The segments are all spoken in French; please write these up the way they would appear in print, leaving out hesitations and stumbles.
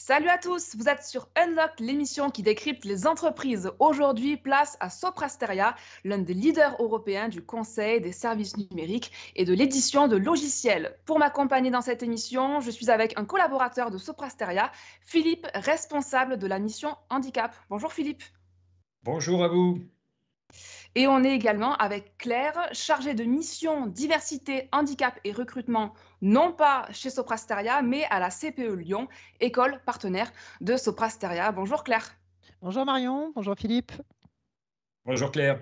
Salut à tous, vous êtes sur Unlock, l'émission qui décrypte les entreprises. Aujourd'hui, place à Soprasteria, l'un des leaders européens du conseil des services numériques et de l'édition de logiciels. Pour m'accompagner dans cette émission, je suis avec un collaborateur de Soprasteria, Philippe, responsable de la mission handicap. Bonjour Philippe. Bonjour à vous. Et on est également avec Claire, chargée de mission diversité, handicap et recrutement, non pas chez Soprasteria, mais à la CPE Lyon, école partenaire de Soprasteria. Bonjour Claire. Bonjour Marion, bonjour Philippe. Bonjour Claire.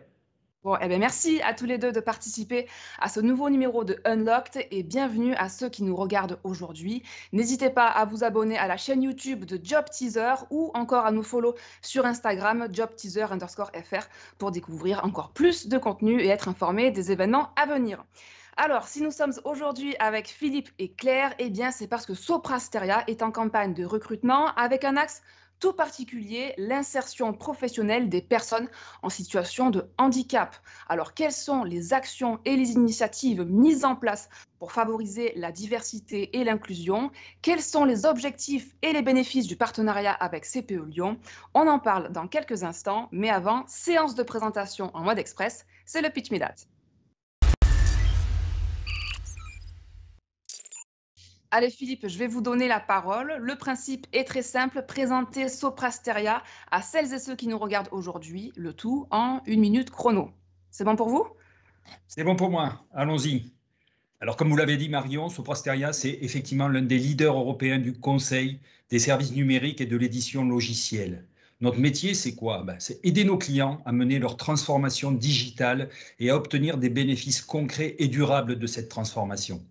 Bon, eh bien, merci à tous les deux de participer à ce nouveau numéro de Unlocked et bienvenue à ceux qui nous regardent aujourd'hui. N'hésitez pas à vous abonner à la chaîne YouTube de Job Teaser ou encore à nous follow sur Instagram jobteaser_fr pour découvrir encore plus de contenu et être informé des événements à venir. Alors, si nous sommes aujourd'hui avec Philippe et Claire, eh bien, c'est parce que Soprasteria est en campagne de recrutement avec un axe tout particulier, l'insertion professionnelle des personnes en situation de handicap. Alors, quelles sont les actions et les initiatives mises en place pour favoriser la diversité et l'inclusion? Quels sont les objectifs et les bénéfices du partenariat avec CPE Lyon? On en parle dans quelques instants, mais avant, séance de présentation en mode express, c'est le Pitch Me That. Allez Philippe, je vais vous donner la parole. Le principe est très simple, présenter Soprasteria à celles et ceux qui nous regardent aujourd'hui, le tout en 1 minute chrono. C'est bon pour vous? C'est bon pour moi, allons-y. Alors comme vous l'avez dit Marion, Soprasteria, c'est effectivement l'un des leaders européens du conseil, des services numériques et de l'édition logicielle. Notre métier, c'est quoi? C'est aider nos clients à mener leur transformation digitale et à obtenir des bénéfices concrets et durables de cette transformation.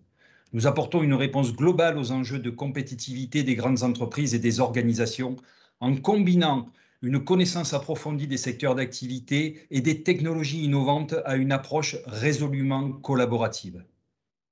Nous apportons une réponse globale aux enjeux de compétitivité des grandes entreprises et des organisations en combinant une connaissance approfondie des secteurs d'activité et des technologies innovantes à une approche résolument collaborative.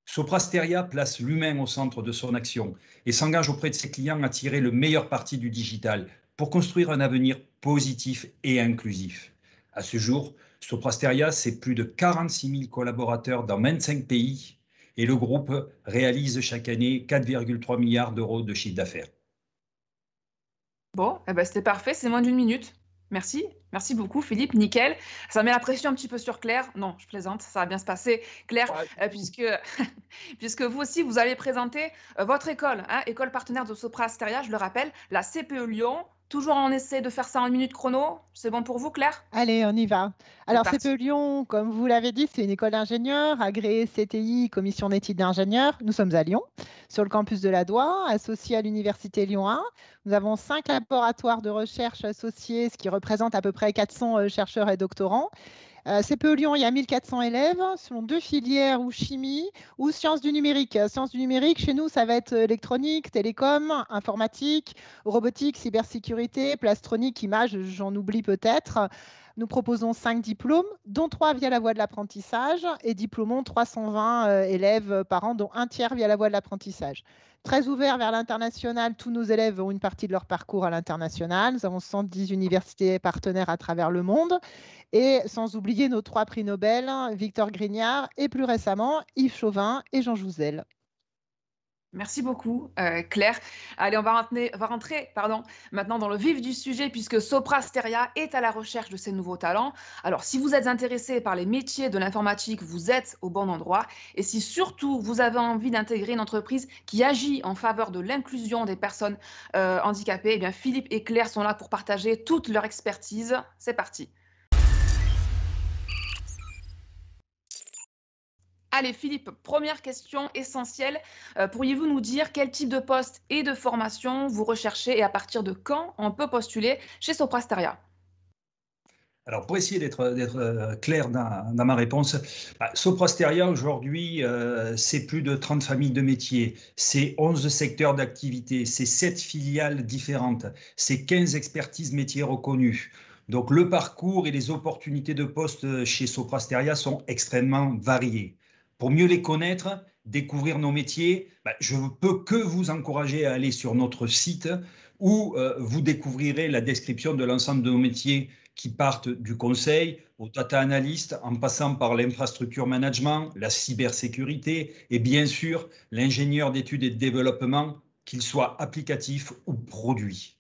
Soprasteria place l'humain au centre de son action et s'engage auprès de ses clients à tirer le meilleur parti du digital pour construire un avenir positif et inclusif. À ce jour, Soprasteria, c'est plus de 46 000 collaborateurs dans 25 pays et le groupe réalise chaque année 4,3 milliards d'euros de chiffre d'affaires. Bon, eh ben c'était parfait, c'est moins d'1 minute. Merci, merci beaucoup Philippe, nickel. Ça met la pression un petit peu sur Claire. Non, je plaisante, ça va bien se passer. Claire, puisque, puisque vous aussi, vous allez présenter votre école, hein, école partenaire de Soprasteria, je le rappelle, la CPE Lyon. Toujours on essaie de faire ça en 1 minute chrono. C'est bon pour vous, Claire? Allez, on y va. Alors parti. CPE Lyon, comme vous l'avez dit, c'est une école d'ingénieurs, agréée CTI, commission d'éthique d'ingénieurs. Nous sommes à Lyon, sur le campus de la Doua, associé à l'Université Lyon 1. Nous avons 5 laboratoires de recherche associés, ce qui représente à peu près 400 chercheurs et doctorants. CPE Lyon, il y a 1400 élèves, selon 2 filières, ou chimie ou sciences du numérique. Sciences du numérique, chez nous, ça va être électronique, télécom, informatique, robotique, cybersécurité, plastronique, image, j'en oublie peut-être. Nous proposons 5 diplômes, dont 3 via la voie de l'apprentissage et diplômons 320 élèves par an, dont un tiers via la voie de l'apprentissage. Très ouvert vers l'international, tous nos élèves ont une partie de leur parcours à l'international. Nous avons 110 universités partenaires à travers le monde. Et sans oublier nos 3 prix Nobel, Victor Grignard et plus récemment Yves Chauvin et Jean Jouzel. Merci beaucoup, Claire. Allez, on va rentrer maintenant dans le vif du sujet puisque Soprasteria est à la recherche de ces nouveaux talents. Alors, si vous êtes intéressé par les métiers de l'informatique, vous êtes au bon endroit. Et si surtout vous avez envie d'intégrer une entreprise qui agit en faveur de l'inclusion des personnes handicapées, eh bien, Philippe et Claire sont là pour partager toute leur expertise. C'est parti. Allez Philippe, première question essentielle. Pourriez-vous nous dire quel type de poste et de formation vous recherchez et à partir de quand on peut postuler chez Soprasteria? Alors, pour essayer d'être clair dans ma réponse, Soprasteria, aujourd'hui, c'est plus de 30 familles de métiers, c'est 11 secteurs d'activité, c'est 7 filiales différentes, c'est 15 expertises métiers reconnues. Donc, le parcours et les opportunités de poste chez Soprasteria sont extrêmement variés. Pour mieux les connaître, découvrir nos métiers, je ne peux que vous encourager à aller sur notre site où vous découvrirez la description de l'ensemble de nos métiers qui partent du conseil au data analyst, en passant par l'infrastructure management, la cybersécurité et bien sûr l'ingénieur d'études et de développement qu'ils soient applicatifs ou produits.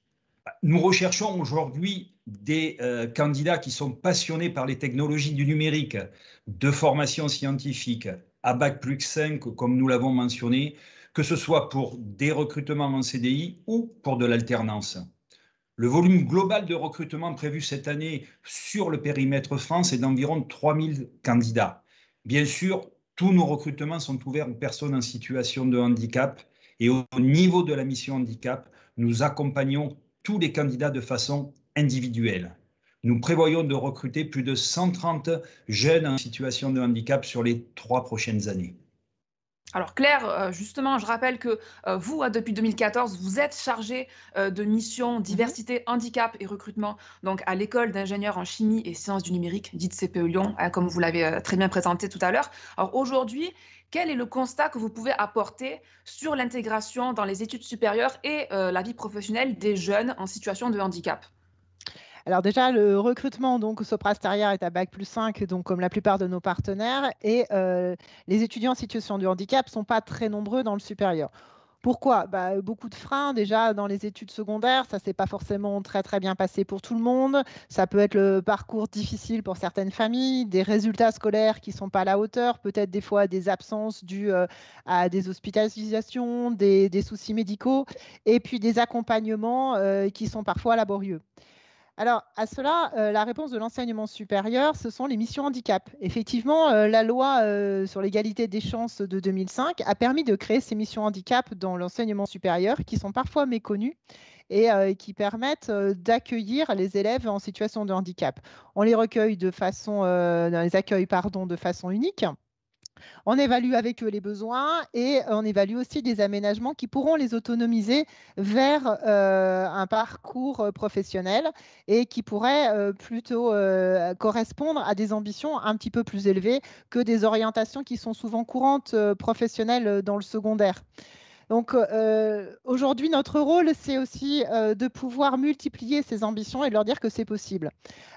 Nous recherchons aujourd'hui des candidats qui sont passionnés par les technologies du numérique, de formation scientifique, à Bac+5, comme nous l'avons mentionné, que ce soit pour des recrutements en CDI ou pour de l'alternance. Le volume global de recrutement prévu cette année sur le périmètre France est d'environ 3000 candidats. Bien sûr, tous nos recrutements sont ouverts aux personnes en situation de handicap et au niveau de la mission handicap, nous accompagnons tous les candidats de façon individuelle. Nous prévoyons de recruter plus de 130 jeunes en situation de handicap sur les 3 prochaines années. Alors Claire, justement, je rappelle que vous, depuis 2014, vous êtes chargée de mission diversité, handicap et recrutement donc à l'école d'ingénieurs en chimie et sciences du numérique, dite CPE Lyon, comme vous l'avez très bien présenté tout à l'heure. Alors aujourd'hui, quel est le constat que vous pouvez apporter sur l'intégration dans les études supérieures et la vie professionnelle des jeunes en situation de handicap? Alors déjà, le recrutement, donc Sopra Steria est à Bac+5, donc comme la plupart de nos partenaires, et les étudiants en situation de handicap ne sont pas très nombreux dans le supérieur. Pourquoi? Beaucoup de freins déjà dans les études secondaires, ça ne s'est pas forcément très très bien passé pour tout le monde. Ça peut être le parcours difficile pour certaines familles, des résultats scolaires qui ne sont pas à la hauteur, peut-être des fois des absences dues à des hospitalisations, des soucis médicaux, et puis des accompagnements qui sont parfois laborieux. Alors, à cela, la réponse de l'enseignement supérieur, ce sont les missions handicap. Effectivement, la loi sur l'égalité des chances de 2005 a permis de créer ces missions handicap dans l'enseignement supérieur qui sont parfois méconnues et qui permettent d'accueillir les élèves en situation de handicap. On les recueille on les accueille de façon unique. On évalue avec eux les besoins et on évalue aussi des aménagements qui pourront les autonomiser vers un parcours professionnel et qui pourraient plutôt correspondre à des ambitions un petit peu plus élevées que des orientations qui sont souvent courantes professionnelles dans le secondaire. Donc aujourd'hui, notre rôle, c'est aussi de pouvoir multiplier ces ambitions et de leur dire que c'est possible.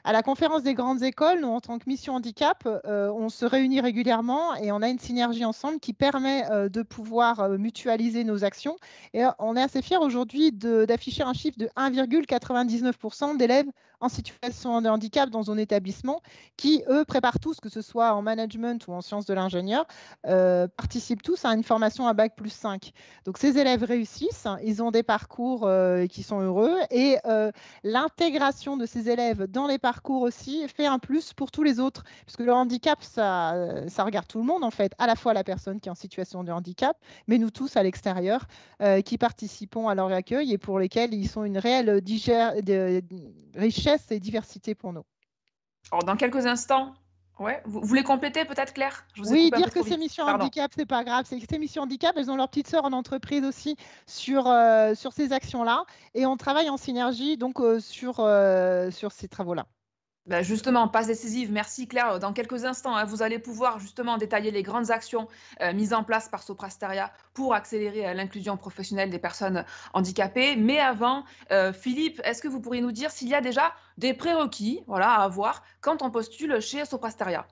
À la conférence des grandes écoles, nous, en tant que mission handicap, on se réunit régulièrement et on a une synergie ensemble qui permet de pouvoir mutualiser nos actions. Et on est assez fiers aujourd'hui d'afficher un chiffre de 1,99% d'élèves en situation de handicap dans un établissement qui, eux, préparent tous, que ce soit en management ou en sciences de l'ingénieur, participent tous à une formation à Bac+5. Donc, ces élèves réussissent, ils ont des parcours qui sont heureux et l'intégration de ces élèves dans les parcours aussi fait un plus pour tous les autres, puisque le handicap, ça regarde tout le monde en fait, à la fois la personne qui est en situation de handicap, mais nous tous à l'extérieur qui participons à leur accueil et pour lesquels ils sont une réelle richesse et diversité pour nous. Alors dans quelques instants, ouais, vous voulez compléter peut-être Claire? Je vous ai Oui, coupé un peu dire que trop ces vite. missions Pardon. handicap, c'est pas grave. Ces missions handicap, elles ont leur petite sœur en entreprise aussi sur ces actions-là. Et on travaille en synergie donc sur ces travaux-là. Justement, passe décisive. Merci Claire. Dans quelques instants, hein, vous allez pouvoir justement détailler les grandes actions mises en place par Sopra Steria pour accélérer l'inclusion professionnelle des personnes handicapées. Mais avant, Philippe, est-ce que vous pourriez nous dire s'il y a déjà des prérequis, voilà, à avoir quand on postule chez Sopra Steria?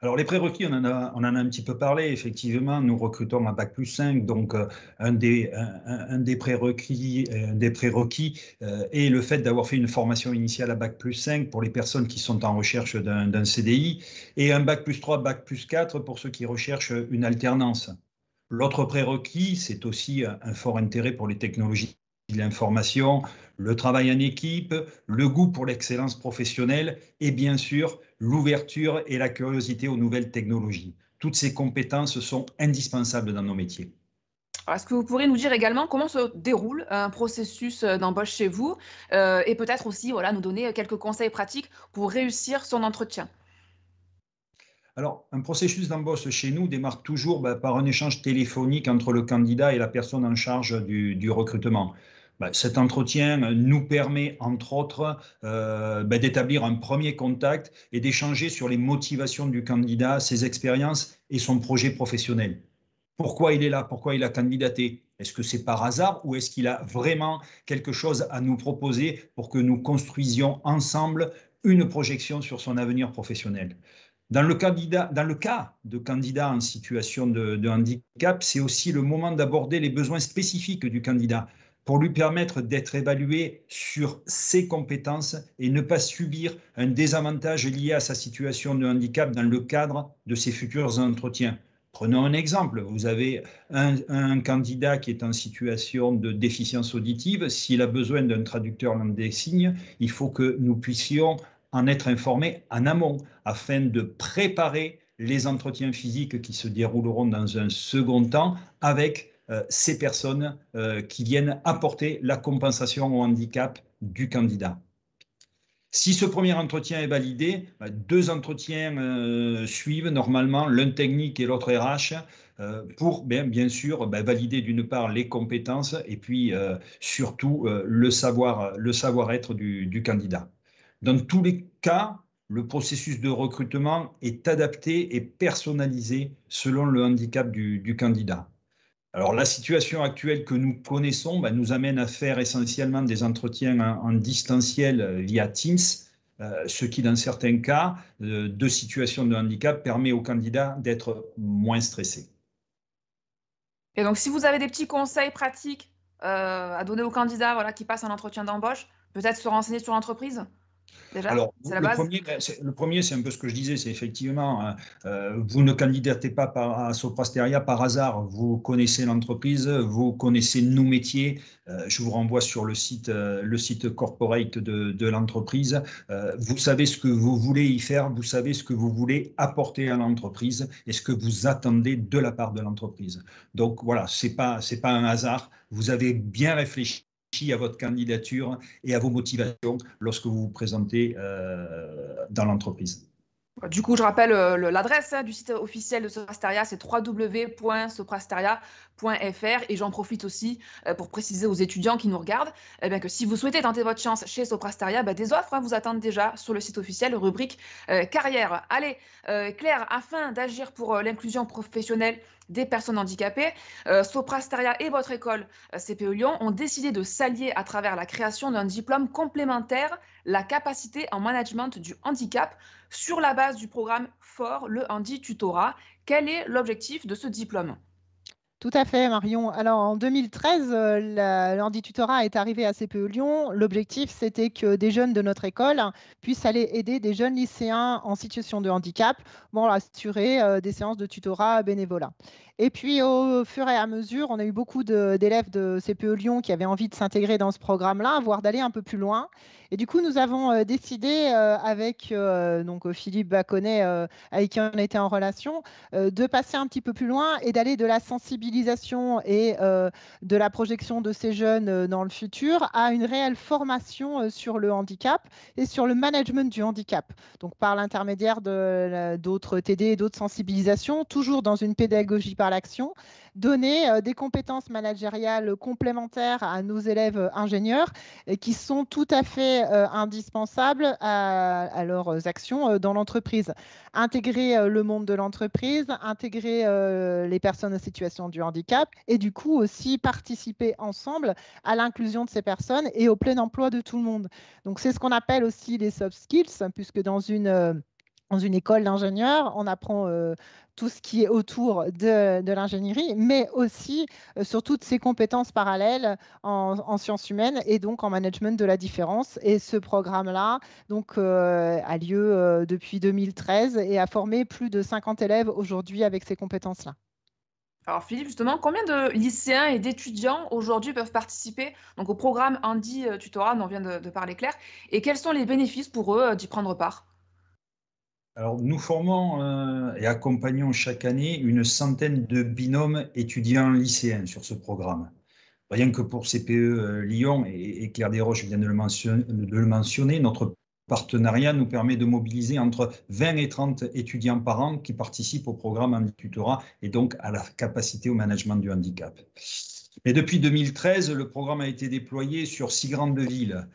Alors les prérequis, on en a un petit peu parlé, effectivement, nous recrutons à Bac+5, donc un des prérequis est le fait d'avoir fait une formation initiale à Bac+5 pour les personnes qui sont en recherche d'un CDI et un Bac+3, Bac+4 pour ceux qui recherchent une alternance. L'autre prérequis, c'est aussi un fort intérêt pour les technologies de l'information, le travail en équipe, le goût pour l'excellence professionnelle et bien sûr l'ouverture et la curiosité aux nouvelles technologies. Toutes ces compétences sont indispensables dans nos métiers. Alors, est-ce que vous pourriez nous dire également comment se déroule un processus d'embauche chez vous et peut-être aussi voilà, nous donner quelques conseils pratiques pour réussir son entretien? Alors, un processus d'embauche chez nous démarre toujours par un échange téléphonique entre le candidat et la personne en charge du recrutement. Cet entretien nous permet, entre autres, d'établir un premier contact et d'échanger sur les motivations du candidat, ses expériences et son projet professionnel. Pourquoi il est là? Pourquoi il a candidaté? Est-ce que c'est par hasard ou est-ce qu'il a vraiment quelque chose à nous proposer pour que nous construisions ensemble une projection sur son avenir professionnel? Dans le cas de candidats en situation de handicap, c'est aussi le moment d'aborder les besoins spécifiques du candidat pour lui permettre d'être évalué sur ses compétences et ne pas subir un désavantage lié à sa situation de handicap dans le cadre de ses futurs entretiens. Prenons un exemple, vous avez un candidat qui est en situation de déficience auditive, s'il a besoin d'un traducteur langue des signes, il faut que nous puissions en être informés en amont afin de préparer les entretiens physiques qui se dérouleront dans un second temps avec ces personnes qui viennent apporter la compensation au handicap du candidat. Si ce premier entretien est validé, deux entretiens suivent normalement, l'un technique et l'autre RH, pour bien sûr valider d'une part les compétences et puis surtout le savoir-être du candidat. Dans tous les cas, le processus de recrutement est adapté et personnalisé selon le handicap du candidat. Alors, la situation actuelle que nous connaissons nous amène à faire essentiellement des entretiens en distanciel via Teams, ce qui, dans certains cas de situation de handicap, permet aux candidats d'être moins stressés. Et donc, si vous avez des petits conseils pratiques à donner aux candidats qui passent un entretien d'embauche, peut-être se renseigner sur l'entreprise, déjà, Alors, c'est la base. le premier, c'est un peu ce que je disais, c'est effectivement, vous ne candidatez pas à Sopra Steria par hasard, vous connaissez l'entreprise, vous connaissez nos métiers, je vous renvoie sur le site corporate de l'entreprise, vous savez ce que vous voulez y faire, vous savez ce que vous voulez apporter à l'entreprise et ce que vous attendez de la part de l'entreprise. Donc voilà, c'est pas un hasard, vous avez bien réfléchi à votre candidature et à vos motivations lorsque vous vous présentez dans l'entreprise. Du coup, je rappelle l'adresse du site officiel de Soprasteria, c'est www.soprasteria.fr. Et j'en profite aussi pour préciser aux étudiants qui nous regardent que si vous souhaitez tenter votre chance chez Soprasteria, des offres vous attendent déjà sur le site officiel, rubrique carrière. Allez, Claire, afin d'agir pour l'inclusion professionnelle des personnes handicapées, Soprasteria et votre école CPE Lyon ont décidé de s'allier à travers la création d'un diplôme complémentaire, la capacité en management du handicap, sur la base du programme FOR, le Handi Tutorat. Quel est l'objectif de ce diplôme ? Tout à fait, Marion. Alors, en 2013, le Handi Tutorat est arrivé à CPE Lyon. L'objectif, c'était que des jeunes de notre école puissent aller aider des jeunes lycéens en situation de handicap pour assurer des séances de tutorat bénévolat. Et puis, au fur et à mesure, on a eu beaucoup d'élèves de CPE Lyon qui avaient envie de s'intégrer dans ce programme-là, voire d'aller un peu plus loin. Et du coup, nous avons décidé avec donc Philippe Baconnet, avec qui on était en relation, de passer un petit peu plus loin et d'aller de la sensibilisation et de la projection de ces jeunes dans le futur à une réelle formation sur le handicap et sur le management du handicap. Donc, par l'intermédiaire d'autres TD et d'autres sensibilisations, toujours dans une pédagogie par l'action, donner des compétences managériales complémentaires à nos élèves ingénieurs qui sont tout à fait indispensables à leurs actions dans l'entreprise. Intégrer le monde de l'entreprise, intégrer les personnes en situation de handicap et du coup aussi participer ensemble à l'inclusion de ces personnes et au plein emploi de tout le monde. Donc, c'est ce qu'on appelle aussi les soft skills, puisque dans une école d'ingénieur, on apprend tout ce qui est autour de l'ingénierie, mais aussi sur toutes ces compétences parallèles en sciences humaines et donc en management de la différence. Et ce programme-là a lieu depuis 2013 et a formé plus de 50 élèves aujourd'hui avec ces compétences-là. Alors Philippe, justement, combien de lycéens et d'étudiants aujourd'hui peuvent participer au programme Handi Tutorat dont vient de parler Claire, et quels sont les bénéfices pour eux d'y prendre part ? Alors, nous formons et accompagnons chaque année une centaine de binômes étudiants lycéens sur ce programme. Rien que pour CPE Lyon, et Claire Desroches vient de le mentionner, notre partenariat nous permet de mobiliser entre 20 et 30 étudiants par an qui participent au programme Handi Tutorat et donc à la capacité au management du handicap. Et depuis 2013, le programme a été déployé sur 6 grandes villes.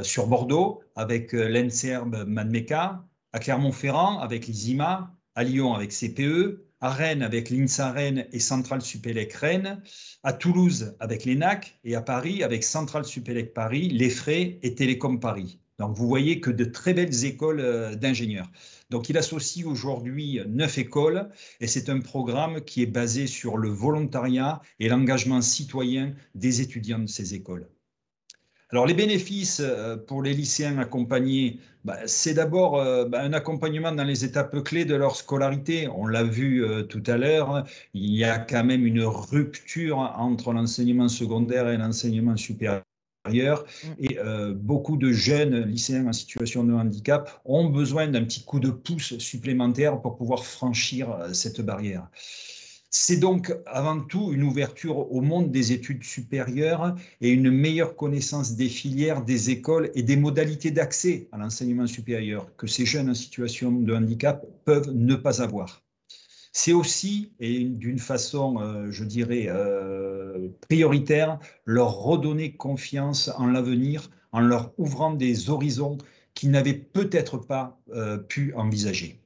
Sur Bordeaux, avec l'ENSERB Manmeca, à Clermont-Ferrand, avec l'ISIMA, à Lyon, avec CPE, à Rennes, avec l'INSA Rennes et Centrale Supélec Rennes, à Toulouse, avec l'ENAC, et à Paris, avec Centrale Supélec Paris, les Frais et Télécom Paris. Donc, vous voyez que de très belles écoles d'ingénieurs. Donc, il associe aujourd'hui 9 écoles et c'est un programme qui est basé sur le volontariat et l'engagement citoyen des étudiants de ces écoles. Alors, les bénéfices pour les lycéens accompagnés, c'est d'abord un accompagnement dans les étapes clés de leur scolarité. On l'a vu tout à l'heure, il y a quand même une rupture entre l'enseignement secondaire et l'enseignement supérieur. Et beaucoup de jeunes lycéens en situation de handicap ont besoin d'un petit coup de pouce supplémentaire pour pouvoir franchir cette barrière. C'est donc avant tout une ouverture au monde des études supérieures et une meilleure connaissance des filières, des écoles et des modalités d'accès à l'enseignement supérieur que ces jeunes en situation de handicap peuvent ne pas avoir. C'est aussi, et d'une façon, je dirais, prioritaire, leur redonner confiance en l'avenir en leur ouvrant des horizons qu'ils n'avaient peut-être pas pu envisager.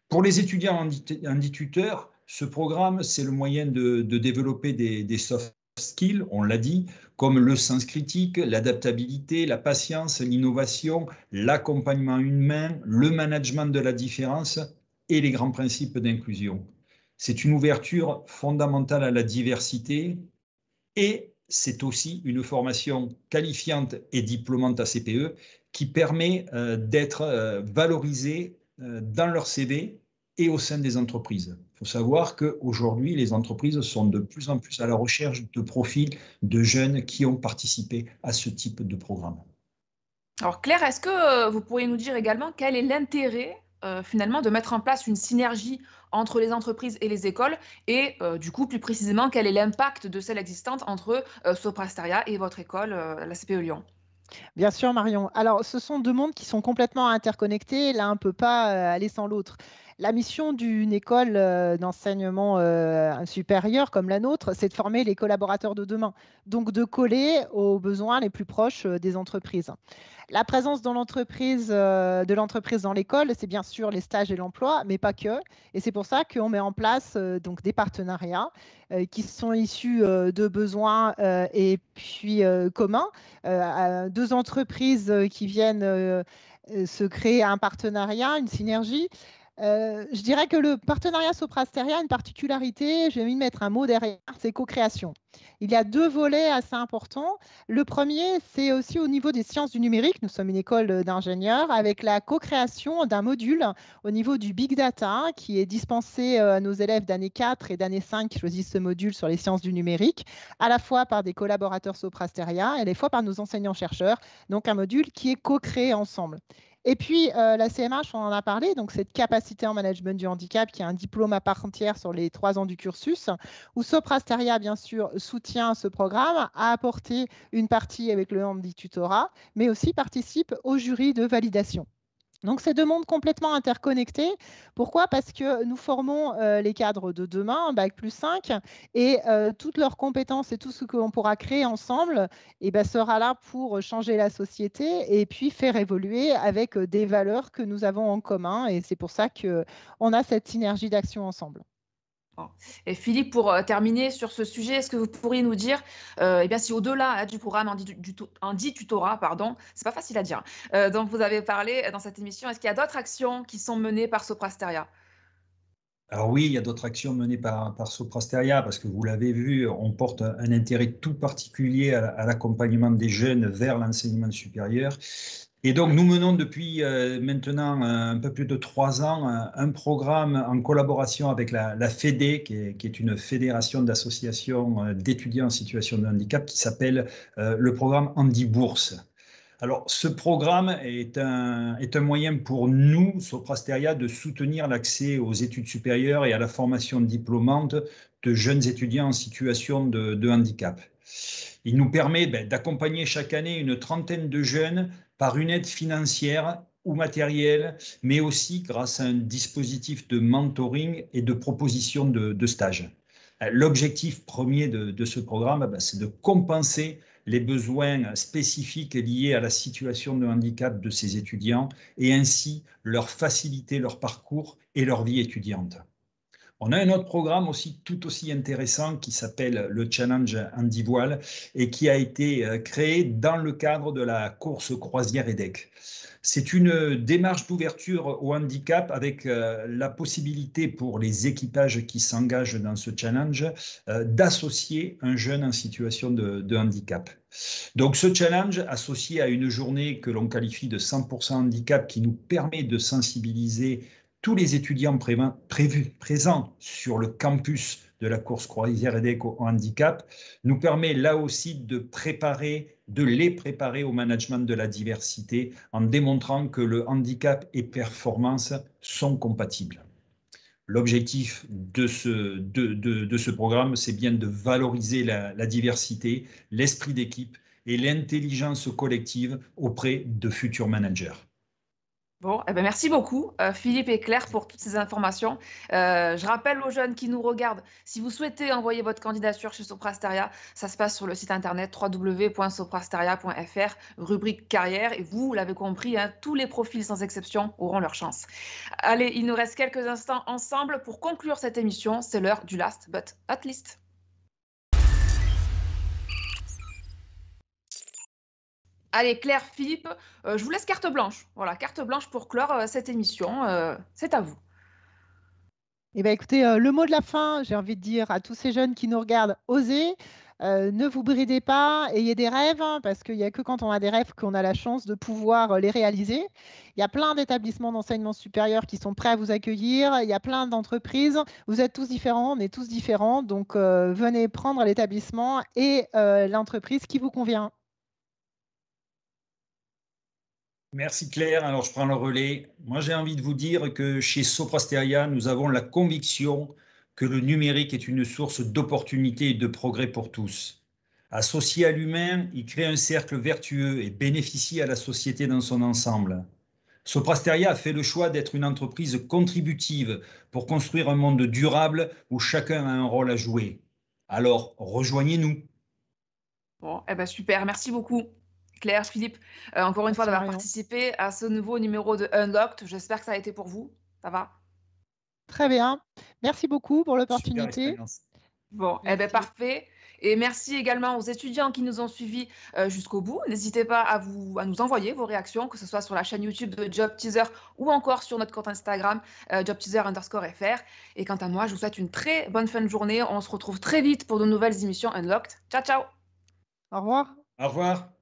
Pour les étudiants handituteurs, ce programme, c'est le moyen de développer des soft skills, on l'a dit, comme le sens critique, l'adaptabilité, la patience, l'innovation, l'accompagnement humain, le management de la différence et les grands principes d'inclusion. C'est une ouverture fondamentale à la diversité et c'est aussi une formation qualifiante et diplômante à CPE qui permet d'être valorisée dans leur CV et au sein des entreprises. Il faut savoir qu'aujourd'hui, les entreprises sont de plus en plus à la recherche de profils de jeunes qui ont participé à ce type de programme. Alors Claire, est-ce que vous pourriez nous dire également quel est l'intérêt finalement de mettre en place une synergie entre les entreprises et les écoles et du coup plus précisément quel est l'impact de celle existante entre Soprasteria et votre école, la CPE Lyon? Bien sûr, Marion. Alors, ce sont deux mondes qui sont complètement interconnectés. L'un ne peut pas aller sans l'autre. La mission d'une école d'enseignement supérieur comme la nôtre, c'est de former les collaborateurs de demain, donc de coller aux besoins les plus proches des entreprises. La présence dans de l'entreprise dans l'école, c'est bien sûr les stages et l'emploi, mais pas que. Et c'est pour ça qu'on met en place donc des partenariats qui sont issus de besoins et puis communs. Deux entreprises qui viennent se créer un partenariat, une synergie. Je dirais que le partenariat Soprasteria a une particularité, je vais y mettre un mot derrière, c'est co-création. Il y a deux volets assez importants. Le premier, c'est aussi au niveau des sciences du numérique. Nous sommes une école d'ingénieurs avec la co-création d'un module au niveau du big data qui est dispensé à nos élèves d'année 4 et d'année 5 qui choisissent ce module sur les sciences du numérique, à la fois par des collaborateurs Soprasteria et à la fois par nos enseignants-chercheurs. Donc un module qui est co-créé ensemble. Et puis, la CMH, on en a parlé, donc cette capacité en management du handicap qui est un diplôme à part entière sur les 3 ans du cursus, où Soprasteria, bien sûr, soutient ce programme, a apporté une partie avec le handi-tutorat, mais aussi participe au jury de validation. Donc, c'est deux mondes complètement interconnectés. Pourquoi? Parce que nous formons les cadres de demain, Bac+5, et toutes leurs compétences et tout ce que l'on pourra créer ensemble sera là pour changer la société et puis faire évoluer avec des valeurs que nous avons en commun. Et c'est pour ça qu'on a cette synergie d'action ensemble. Et Philippe, pour terminer sur ce sujet, est-ce que vous pourriez nous dire, si au-delà du programme handi-tutorat, pardon, c'est pas facile à dire, dont vous avez parlé dans cette émission, est-ce qu'il y a d'autres actions qui sont menées par Soprasteria? Alors oui, il y a d'autres actions menées par Soprasteria, parce que vous l'avez vu, on porte un intérêt tout particulier à l'accompagnement des jeunes vers l'enseignement supérieur. Et donc, nous menons depuis maintenant un peu plus de 3 ans un programme en collaboration avec la FEDE, qui est une fédération d'associations d'étudiants en situation de handicap, qui s'appelle le programme Handi Bourse. Alors, ce programme est un moyen pour nous, Soprasteria, de soutenir l'accès aux études supérieures et à la formation diplômante de jeunes étudiants en situation de handicap. Il nous permet d'accompagner chaque année une trentaine de jeunes par une aide financière ou matérielle, mais aussi grâce à un dispositif de mentoring et de proposition de stage. L'objectif premier de ce programme, c'est de compenser les besoins spécifiques liés à la situation de handicap de ces étudiants et ainsi leur faciliter leur parcours et leur vie étudiante. On a un autre programme aussi tout aussi intéressant qui s'appelle le Challenge Handi Voile et qui a été créé dans le cadre de la course croisière EDEC. C'est une démarche d'ouverture au handicap avec la possibilité pour les équipages qui s'engagent dans ce challenge d'associer un jeune en situation de handicap. Donc ce challenge associé à une journée que l'on qualifie de 100% handicap qui nous permet de sensibiliser tous les étudiants présents sur le campus de la course croisière EDEC au handicap nous permet là aussi de les préparer au management de la diversité en démontrant que le handicap et performance sont compatibles. L'objectif de ce programme, c'est bien de valoriser la diversité, l'esprit d'équipe et l'intelligence collective auprès de futurs managers. Bon, eh ben merci beaucoup, Philippe et Claire, pour toutes ces informations. Je rappelle aux jeunes qui nous regardent, si vous souhaitez envoyer votre candidature chez Soprasteria, ça se passe sur le site internet www.soprasteria.fr, rubrique carrière. Et vous l'avez compris, hein, tous les profils sans exception auront leur chance. Allez, il nous reste quelques instants ensemble pour conclure cette émission. C'est l'heure du last but not least. Allez, Claire, Philippe, je vous laisse carte blanche. Voilà, carte blanche pour clore cette émission. C'est à vous. Eh bien, écoutez, le mot de la fin, j'ai envie de dire à tous ces jeunes qui nous regardent, osez, ne vous bridez pas, ayez des rêves, hein, parce qu'il n'y a que quand on a des rêves qu'on a la chance de pouvoir les réaliser. Il y a plein d'établissements d'enseignement supérieur qui sont prêts à vous accueillir, il y a plein d'entreprises, vous êtes tous différents, on est tous différents, donc venez prendre l'établissement et l'entreprise qui vous convient. Merci Claire, alors je prends le relais. Moi j'ai envie de vous dire que chez Soprasteria, nous avons la conviction que le numérique est une source d'opportunités et de progrès pour tous. Associé à l'humain, il crée un cercle vertueux et bénéficie à la société dans son ensemble. Soprasteria a fait le choix d'être une entreprise contributive pour construire un monde durable où chacun a un rôle à jouer. Alors, rejoignez-nous. Bon, eh ben super, merci beaucoup. Claire, Philippe, encore une fois Merci d'avoir Marion. participé à ce nouveau numéro de Unlocked. J'espère que ça a été pour vous. Ça va? Très bien. Merci beaucoup pour Super l'opportunité. expérience. Bon, eh ben Merci. parfait. Et merci également aux étudiants qui nous ont suivis jusqu'au bout. N'hésitez pas à nous envoyer vos réactions, que ce soit sur la chaîne YouTube de Job Teaser ou encore sur notre compte Instagram, jobteaser_fr. Et quant à moi, je vous souhaite une très bonne fin de journée. On se retrouve très vite pour de nouvelles émissions Unlocked. Ciao, ciao! Au revoir. Au revoir.